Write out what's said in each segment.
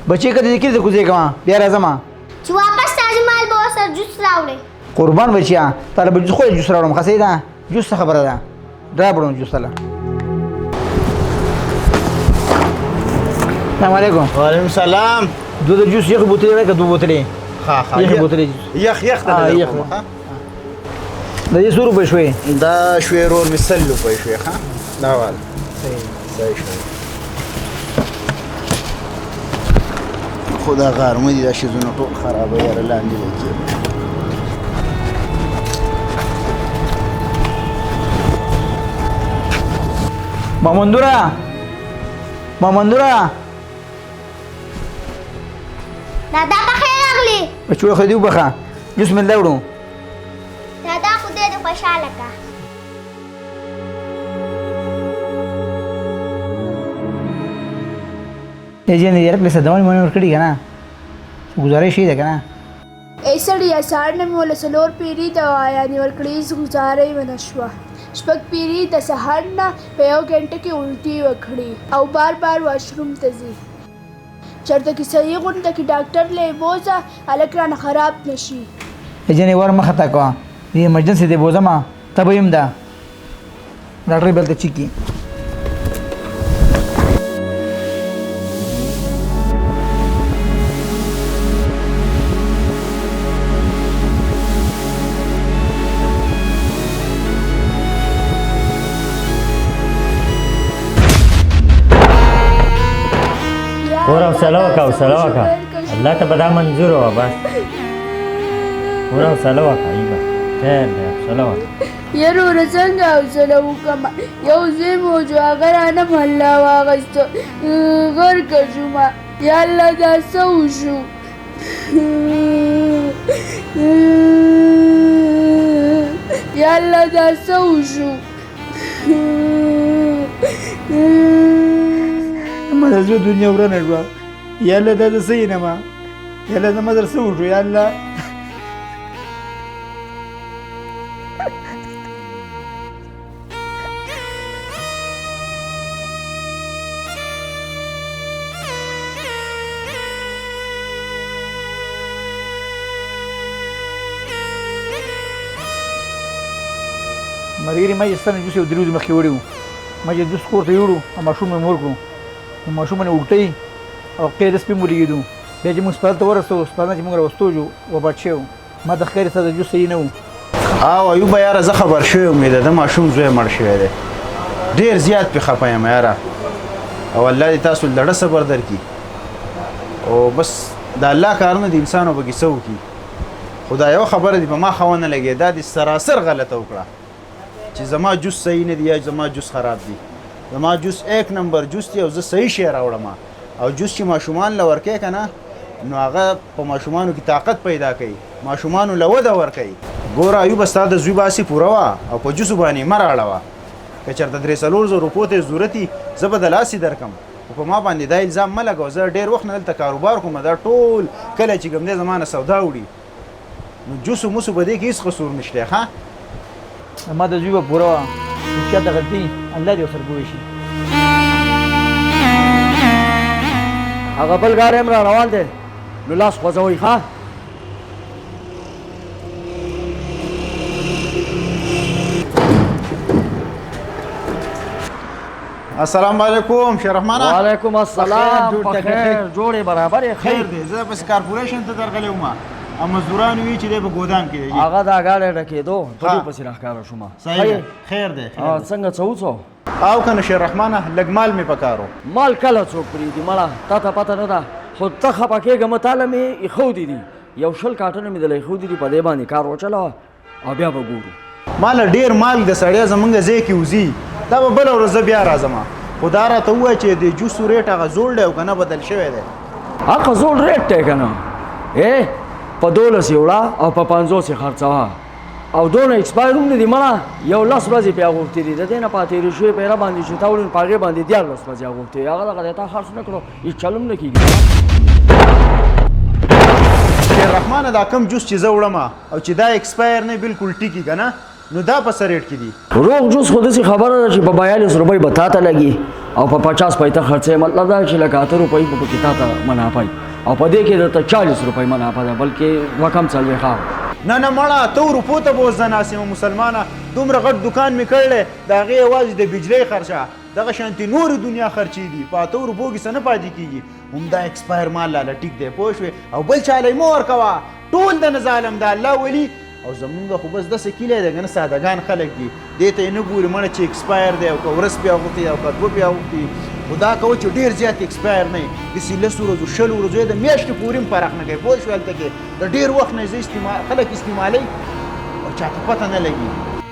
بچی کدی کې کوزې کما بیا راځم چې واپس راځي مال به ورسره جوس راوړې. قربان بچیا طالب جوس خو جوس راوړم خاصه ده جوس خبره ده دا بړم جوس الله. السلام علیکم. وعلیکم السلام. دو جوس یخ بوتلې راکړه دو بوتلې. ها یخ بوتلې یخ ته یخ د دې سورو په شوي دا شوي رور مسلو په شوي ها دا وال صحیح شوي خدا غار مې دا شي زونه ټول خراب یاره لاندې وکړي. مامندورا دادا بخیر راغلی. بچو خو دې وبخه جوس مې لاوړو. دادا خدای دې خوشحاله کا. ایجن یې رپله سدوان مونږ ورکړي کنه گزارش یې ده کنه ایسړیا سار نه مولا سلور پیری دا یعنی ورکړي گزارې ونشوا شپږ پیری د سحر نه په یو غنټه کې الټي وکړي او بار بار واشروم ته ځي چرته کې صحیح غونډه کې ډاکټر له بوزا الکران خراب نشي. ایجن ور مخه تا کو دې ایمرجنسي دی بوزما تبیم ده ډاکټر بلته چکی ورا وسلوکا الله ته به دا منظور وه بس ورا وسلوکا ایبه خیر دی وسلوکا یاره ورځ څنګه حوصله وکړم یو ځای مو جو هغه رانه محله واخیسته غرقه شومه یا الله دا څه وشو یا الله دا څه وشو ما د زړه دنیا ورانه شوه یا الله دا د څه یې نه ما یا الله زما در څه وشو یا الله ملګري ما چې ستنه جوس یو درې ورځې مخکې وړی وو ما چې جوس کور ته یوړو او ماشوم مې مور کړو نو ماشوم باندې وږټۍ او قید سپین ولګېدو بیا چې موږ هسپتال ته ورسو هسپتال نه چې موږ راوستو جو وفات شوی وو ما د خیر سره د جوس صحیح نه وو. او ایوبه یاره زه خبر شوی وم د ده ماشوم زوی مړ شوی دی ډېر زیات پې خفه یم یاره او الله دې تاسو لړه صبر درکړي او بس د الله کارونه د انسانو به کیسه وکړي خو دا یوه خبره دي په ما ښه ونه لګېده دا دې سراسر غلطه وکړه چې زما جوس صحیح نه دی یا زما جوس خراب دی. زما جوس 1 نمبر جوس دی او زه صحیح شی راوړم او جوس چې ماشومان له ورکوي که نه نو هغه په ماشومانو کې طاقت پیدا کوي ماشومانو له وده ورکوي. ګوره ایوبه ستا د زوی باسي پوره وه او په جوسو باندې مه راړوه که چېرته 3-4 روپو ته ضرورت وي زه به د لاسې درکم خو په ما باندې دا الزام مه لګوه زه ډېر وخت نه دلته کاروبار کوم دا ټول کله چې کوم دی زما نه سودا وړي نو جوسو موسو په دې کې هېڅ قصور نشته ښه ما د زوی به پوره وه چا ته غلطي الله دې ورسره پوه شي. هغه بل ګاډی هم را روان دی نو لاس خوځوئ ښه السلام علیکم شیررحمانه. وعلیکم السلام په خیر جوړې برابر یې خیر دی زه بس کارپوریشن ته درغلی وم او مزدوران وي چې دی په ګودام کې دی هغه دا ګاډی ډکېدو په دې پسې راښکاره شوم. صحیح خیر دی څنګه څه وڅو او که نه شیررحمانه لږ مال مې پکار و. مال کله څوک پرېږدي مړه تا ته پته نه ده خو ته خفه کېږه متاله مې ایښودي دي یو 20 کاټونه مې دله ایښودي دي په دې باندې کار وچلوه او بیا به ګورو. ماله ډېر مال د سړی زمونږ ځای کې وځي دا به بله ورځ زه بیا راځم خو دا راته ووایه چې د جوسو ریټ هغه زوړ دی او که نه بدل شوی دی. هغه زوړ ریټ دی که نه په 12 یې وړه او په 50 یې خرڅوه او دونه ایکسپایر هم نه دي مړه یو 10 ورځې پې اغوښتې دي د دې نه پاتېرې شوې پیره باندې چې تا وړي په هغې باندې 14 ورځې اغوښتې هغه دغه دی تا خرڅ نه کړو هېڅ چل هم نه کېږي. شیررحمانه دا کم جوس چې زه وړم او چې دا ایکسپایر نه بلکل ټیکي که نه نو دا په څه ریټ کې دي؟ روغ جوس خو داسې خبره ده چې په 42 روپۍ به تا ته لګي او په 50 پیسې خرڅې. مطلب دا چې لکه 8 روپۍ به پکې تا ته منافع او په دې کې درته 40 روپۍ منافع ده، بلکې رقم څلوېښت خاوه. نه نه مړه ته روپو ته به اوس زه ناست یم مسلمانه. دومره غټ دکان مې کړی د هغې یوازې د بجلۍ خرچه دغه شانتې نورې دنیا خرچې دي. په 8 روپو کې څه نه پاتې کېږي. همدا ایکسپایر مال لاله ټیک دی پوه شوې. او بل چاله یې مه ورکوه، ټول د نه ظالم د الله ولي. او زمونږ خو بس داسې کلی دی که نه سادهګان خلک دي، دې ته یې نه ګوري مړه چې ایکسپایر دی او که ورځ پې اغوښتي او که 2 پې اغوښتي. خو دا کوه چې ډېر زیات ایکسپایر نه وي، داسې 10 ورځو 20 ورځو د میاشتې پورې هم فرق نه کوي پوه شوې. هلته کې د ډېر وخت نه زه خلک استعمالوي او چاته پته نه لګي.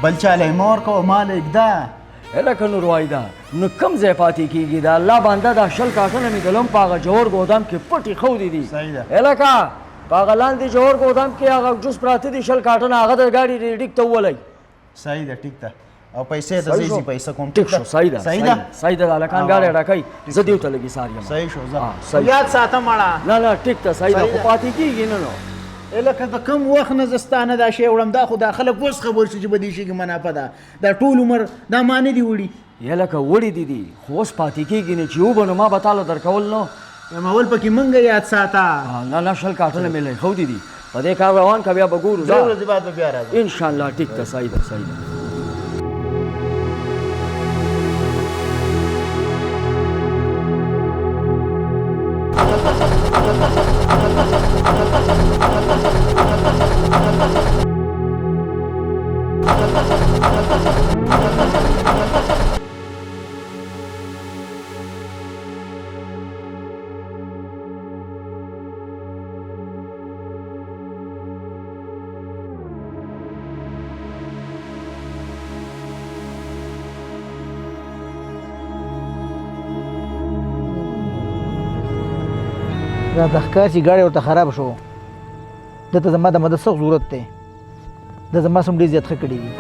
بل چاله یې مه ورکوه، مال یې ږده. لکه نور وایده نو کم ځای پاتې کېږي؟ د الله بنده دا 20 کاټنه مې د لم په هغه جوړ ګودام کې پټې ښودې دي. صحیح ده. لکه په هغه لاندې جوړ ګودام کې هغه جوس پراته دي 20 کاټنه، هغه د ګاډي ډیک ته وولئ. صحیح ده ټیک ده. او پیسې ته زه پیسې کوم. ټیک شو، صحیح ده صحیح ده صحیح ده. هلکان ګاډی ډکئ، زه دې ورته لږې سار یم. صحیح شو صحیح. زه یاد ساته مړه. نه نه ټیک ده صحیح ده، خو پاتې کېږي نه نو. لکه د کم وخت نه زه ستا نه دا شی وړم، دا خو دا خلک اوس خبر شو چې به دې شي کې منافع ده. دا ټول عمر دا ما نه دي وړي. یا لکه وړي دي خو اوس پاتې کېږي نه چې وبه نو ما به تاله درکول نو. اول پکې منګه یاد ساته. نه نه 20 کاټنه مې لږ ښودې دي. په دې کار روان که بیا به ګورو. 3 ورځې بعد به بیا راځم انشاءالله. ټیک ده صحیح ده صحیح ده. راته ښکار چې ګاډی ورته خراب شو، دته زما د مدد سخت ضرورت دی. د زما سم ډېر زیات ښه کړي دي.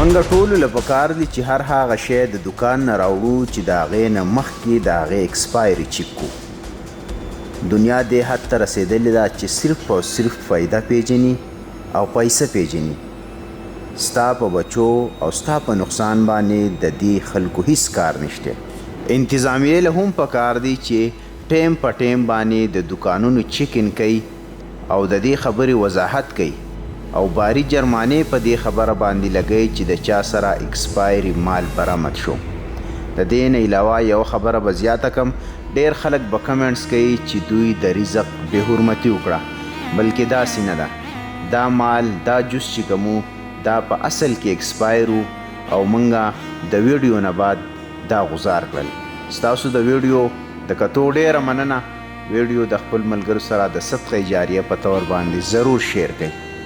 منګه ټولو له پکار دي چې هر هغه شی د دکان نه راوړو چې د هغې نه مخکې د هغې ایکسپایري چیک کو. دنیا دې حد ته رسېدلې ده چې صرف او صرف فایده پیژني او پیسه پیژني. ستا په بچو او ستا په نقصان باندې د دې خلکو هیڅ کار نشته. انتظامیې له هم پکار دي چې ټیم په ټیم باندې د دکانونو چیک ان کوي او د دې خبرې وضاحت کوي او باری جرمانې په دې خبره باندې لګوي چې د چا سره ایکسپایري مال برآمد شو. د دې نه علاوه یو خبره به زیاته کم، ډېر خلک به کمنټس کوي چې دوی د رزق بې حرمتي وکړه، بلکې داسې نه ده. دا مال دا جوس چې کومو دا په اصل کې ایکسپایر وو او موږ د ویډیو نه بعد دا غزار کړل. ستاسو د ویډیو د کتو ډېره مننه. ویډیو د خپل ملګرو سره د صدقه جاریه په طور باندې ضرور شیر کړئ.